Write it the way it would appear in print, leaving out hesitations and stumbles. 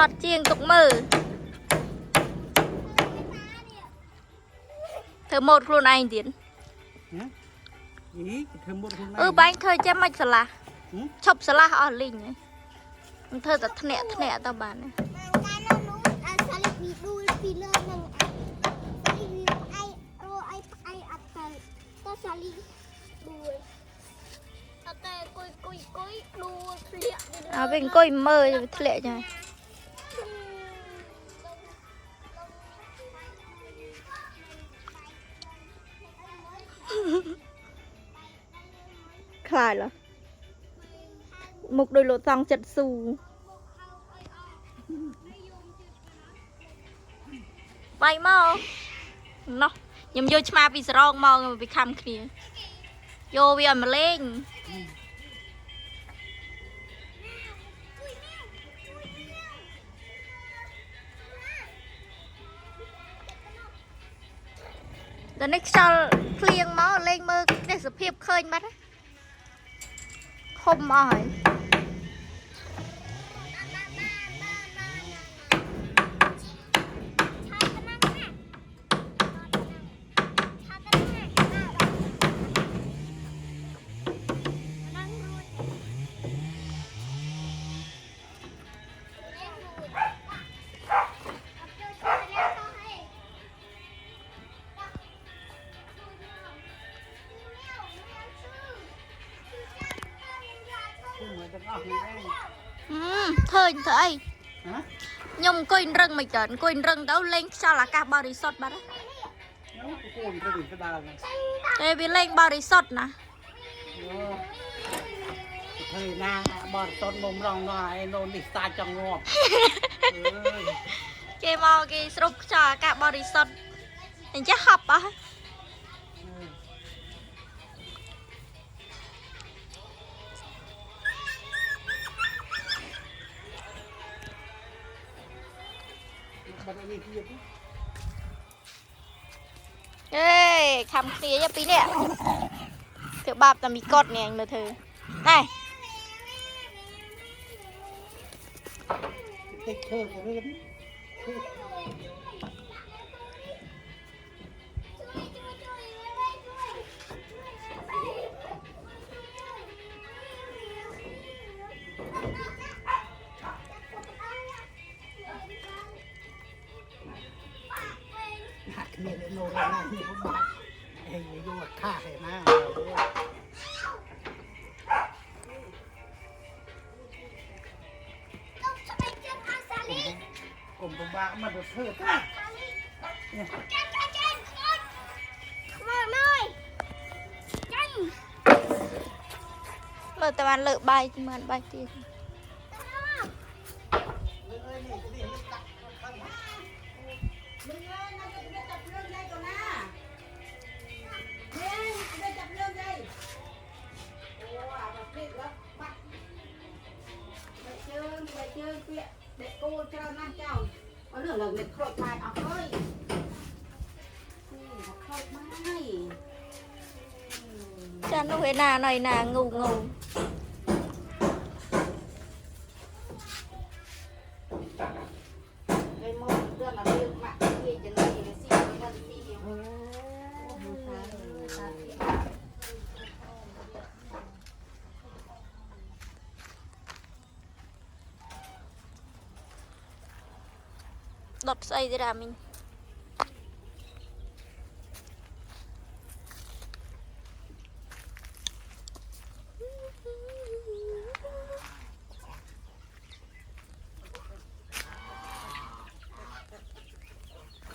อดเจียงตกมือเธอหมดครูนายดินบ้านเธอจะไม่สละชอบสละออลิงเธอแต่แถะตาบ้านเนี่ยเอาเป็นก้อยเมยทะเลใช่คลายเหรอมุกโดยโลซองจัดสูไปเมาเนาะยำโยชมาปีสรองมองไปคำเคลียโยเวียนมาเล่งตอนนี้ชาวเคลียงเมาเล่งมือได้สเพียบเคยมาได้คมอ่อยเธอไอ้ยมก้อยเริงไม่เกินก้อยเริงแล้วเล่งชาลากาบริสุทธิ์บ้างเอ้ยไปเล่งบริสุทธิ์นะเฮ้ยนาบอลต้นนมรองหน่อยโดนดิสตาจังงอบเกมเอาเกสรุปชาลากาบริสุทธิ์เห็นจะขับอ่ะเอ้ยคำเคลียร์จะปีเนี่ยเธอบาปแต่มีกฎเนี่ยเธอไงเนี่ยโน่นนั่นนี่เขาบ้าเฮ้ยยุ่งฆ่าใครมากกลุ่มบ้ามันจะเพิ่มเราแต่วันเลิกใบเหมือนใบตีเด็กกูเจ้านั่นเจ้าเอาเรื่องเด็กโคตรตายเอาเฮ้ยโคตรไม่ฉันต้องเห็นหน้าหน่อยหน้างูไอ้โมเรื่องอะไรมาที่จะไล่สิวันที่đọt xây ra mình